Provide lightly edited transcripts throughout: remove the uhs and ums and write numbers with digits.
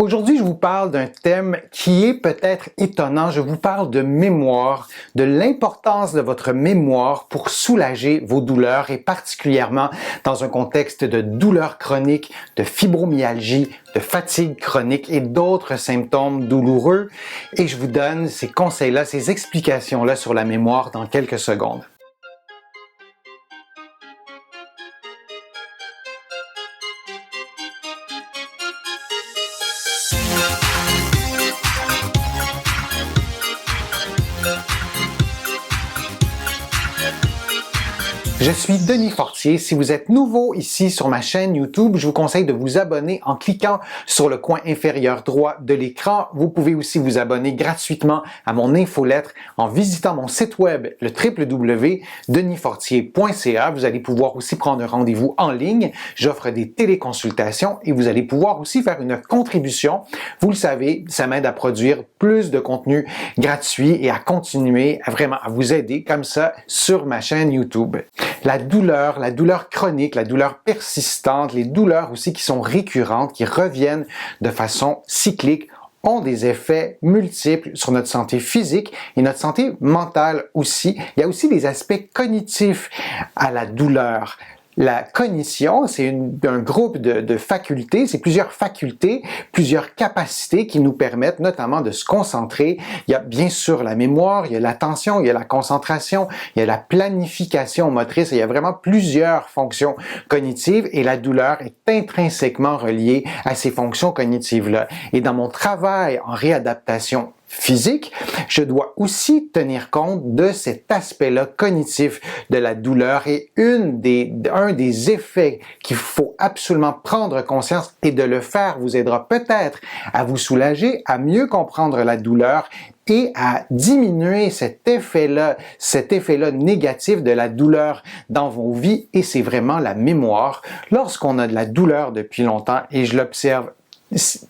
Aujourd'hui, je vous parle d'un thème qui est peut-être étonnant. Je vous parle de mémoire, de l'importance de votre mémoire pour soulager vos douleurs et particulièrement dans un contexte de douleurs chroniques, de fibromyalgie, de fatigue chronique et d'autres symptômes douloureux. Et je vous donne ces conseils-là, ces explications-là sur la mémoire dans quelques secondes. Je suis Denis Fortier. Si vous êtes nouveau ici sur ma chaîne YouTube, je vous conseille de vous abonner en cliquant sur le coin inférieur droit de l'écran. Vous pouvez aussi vous abonner gratuitement à mon infolettre en visitant mon site web, le www.denisfortier.ca. Vous allez pouvoir aussi prendre un rendez-vous en ligne. J'offre des téléconsultations et vous allez pouvoir aussi faire une contribution. Vous le savez, ça m'aide à produire plus de contenu gratuit et à continuer à vous aider comme ça sur ma chaîne YouTube. La douleur chronique, la douleur persistante, les douleurs aussi qui sont récurrentes, qui reviennent de façon cyclique, ont des effets multiples sur notre santé physique et notre santé mentale aussi. Il y a aussi des aspects cognitifs à la douleur. La cognition, c'est un groupe de facultés, c'est plusieurs facultés, plusieurs capacités qui nous permettent notamment de se concentrer. Il y a bien sûr la mémoire, il y a l'attention, il y a la concentration, il y a la planification motrice, il y a vraiment plusieurs fonctions cognitives et la douleur est intrinsèquement reliée à ces fonctions cognitives-là. Et dans mon travail en réadaptation physique, je dois aussi tenir compte de cet aspect-là cognitif de la douleur et un des effets qu'il faut absolument prendre conscience et de le faire vous aidera peut-être à vous soulager, à mieux comprendre la douleur et à diminuer cet effet-là négatif de la douleur dans vos vies et c'est vraiment la mémoire. Lorsqu'on a de la douleur depuis longtemps et je l'observe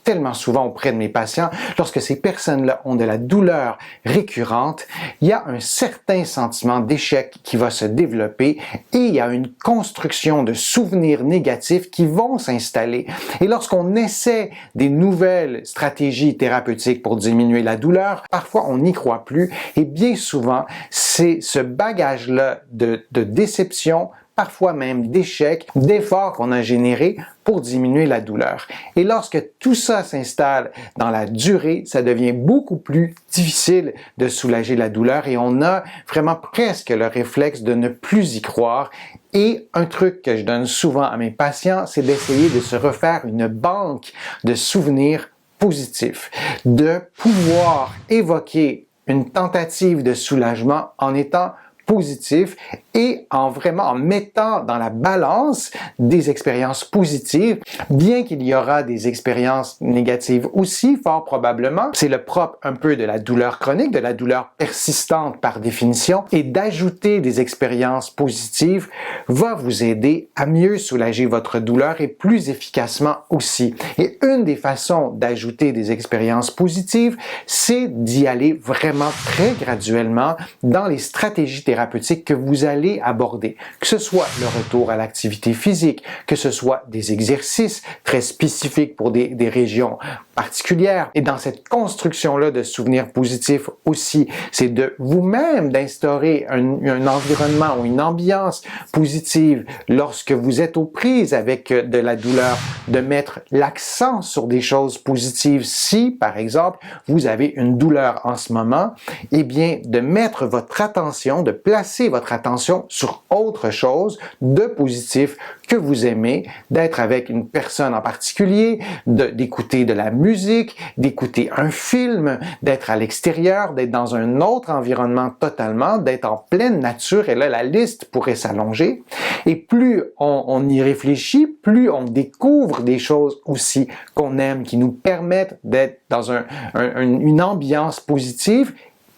tellement souvent auprès de mes patients, lorsque ces personnes-là ont de la douleur récurrente, il y a un certain sentiment d'échec qui va se développer et il y a une construction de souvenirs négatifs qui vont s'installer. Et lorsqu'on essaie des nouvelles stratégies thérapeutiques pour diminuer la douleur, parfois on n'y croit plus et bien souvent, c'est ce bagage-là de déception, parfois même d'échecs, d'efforts qu'on a générés pour diminuer la douleur. Et lorsque tout ça s'installe dans la durée, ça devient beaucoup plus difficile de soulager la douleur et on a vraiment presque le réflexe de ne plus y croire. Et un truc que je donne souvent à mes patients, c'est d'essayer de se refaire une banque de souvenirs positifs, de pouvoir évoquer une tentative de soulagement en étant positif et en mettant dans la balance des expériences positives, bien qu'il y aura des expériences négatives aussi, fort probablement. C'est le propre un peu de la douleur chronique, de la douleur persistante par définition, et d'ajouter des expériences positives va vous aider à mieux soulager votre douleur et plus efficacement aussi. Et une des façons d'ajouter des expériences positives, c'est d'y aller vraiment très graduellement dans les stratégies thérapeutiques que vous allez aborder, que ce soit le retour à l'activité physique, que ce soit des exercices très spécifiques pour des régions particulières. Et dans cette construction-là de souvenirs positifs aussi, c'est de vous-même d'instaurer un environnement ou une ambiance positive lorsque vous êtes aux prises avec de la douleur, de mettre l'accent sur des choses positives. Si, par exemple, vous avez une douleur en ce moment, eh bien, de mettre votre attention, de placer votre attention sur autre chose de positif que vous aimez, d'être avec une personne en particulier, d'écouter de la musique, d'écouter un film, d'être à l'extérieur, d'être dans un autre environnement totalement, d'être en pleine nature, et là, la liste pourrait s'allonger. Et plus on y réfléchit, plus on découvre des choses aussi qu'on aime, qui nous permettent d'être dans une ambiance positive,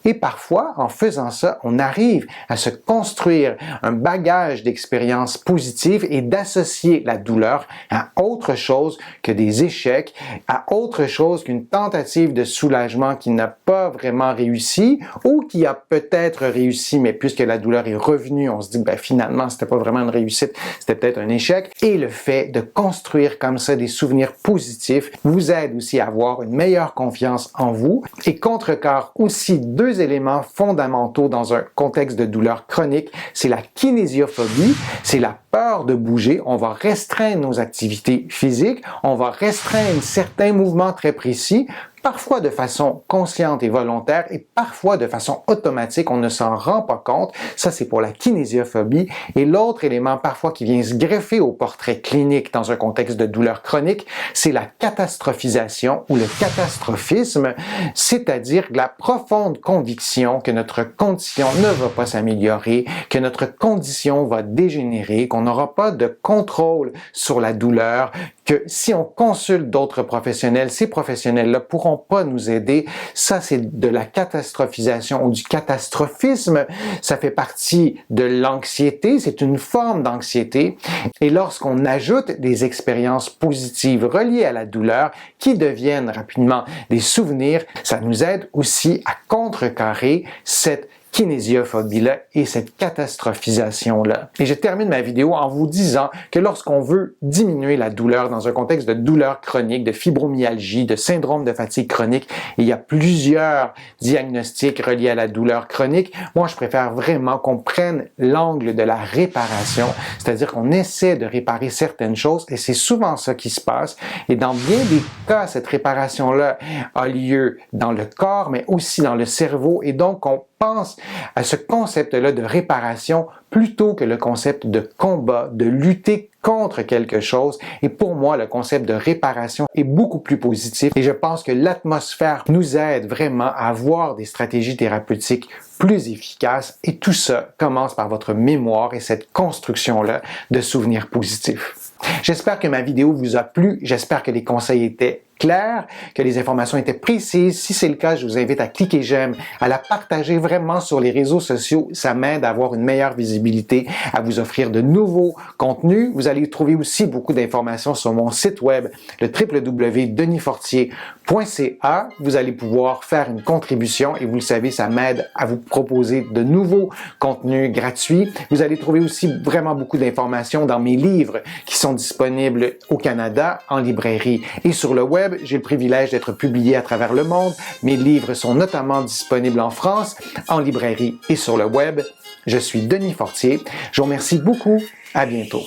Et parfois, en faisant ça, on arrive à se construire un bagage d'expériences positives et d'associer la douleur à autre chose que des échecs, à autre chose qu'une tentative de soulagement qui n'a pas vraiment réussi ou qui a peut-être réussi, mais puisque la douleur est revenue, on se dit, finalement, c'était pas vraiment une réussite, c'était peut-être un échec. Et le fait de construire comme ça des souvenirs positifs vous aide aussi à avoir une meilleure confiance en vous et contrecarre aussi deux éléments fondamentaux dans un contexte de douleur chronique, c'est la kinésiophobie, c'est la peur de bouger, on va restreindre nos activités physiques, on va restreindre certains mouvements très précis, parfois de façon consciente et volontaire et parfois de façon automatique, on ne s'en rend pas compte. Ça, c'est pour la kinésiophobie. Et l'autre élément parfois qui vient se greffer au portrait clinique dans un contexte de douleur chronique, c'est la catastrophisation ou le catastrophisme, c'est-à-dire la profonde conviction que notre condition ne va pas s'améliorer, que notre condition va dégénérer, qu'on n'aura pas de contrôle sur la douleur, que si on consulte d'autres professionnels, ces professionnels-là pourront pas nous aider. Ça, c'est de la catastrophisation ou du catastrophisme. Ça fait partie de l'anxiété. C'est une forme d'anxiété. Et lorsqu'on ajoute des expériences positives reliées à la douleur qui deviennent rapidement des souvenirs, ça nous aide aussi à contrecarrer cette kinésiophobie-là et cette catastrophisation-là. Et je termine ma vidéo en vous disant que lorsqu'on veut diminuer la douleur dans un contexte de douleur chronique, de fibromyalgie, de syndrome de fatigue chronique, il y a plusieurs diagnostics reliés à la douleur chronique. Moi, je préfère vraiment qu'on prenne l'angle de la réparation, c'est-à-dire qu'on essaie de réparer certaines choses et c'est souvent ça qui se passe. Et dans bien des cas, cette réparation-là a lieu dans le corps, mais aussi dans le cerveau et donc on pense à ce concept-là de réparation plutôt que le concept de combat, de lutter contre quelque chose. Et pour moi, le concept de réparation est beaucoup plus positif et je pense que l'atmosphère nous aide vraiment à avoir des stratégies thérapeutiques plus efficaces et tout ça commence par votre mémoire et cette construction-là de souvenirs positifs. J'espère que ma vidéo vous a plu, j'espère que les conseils étaient clairs, que les informations étaient précises. Si c'est le cas, je vous invite à cliquer j'aime, à la partager vraiment sur les réseaux sociaux. Ça m'aide à avoir une meilleure visibilité, à vous offrir de nouveaux contenus. Vous allez trouver aussi beaucoup d'informations sur mon site web, le www.denisfortier.ca. Vous allez pouvoir faire une contribution et vous le savez, ça m'aide à vous proposer de nouveaux contenus gratuits. Vous allez trouver aussi vraiment beaucoup d'informations dans mes livres qui sont disponibles au Canada, en librairie et sur le web. J'ai le privilège d'être publié à travers le monde. Mes livres sont notamment disponibles en France, en librairie et sur le web. Je suis Denis Fortier. Je vous remercie beaucoup. À bientôt.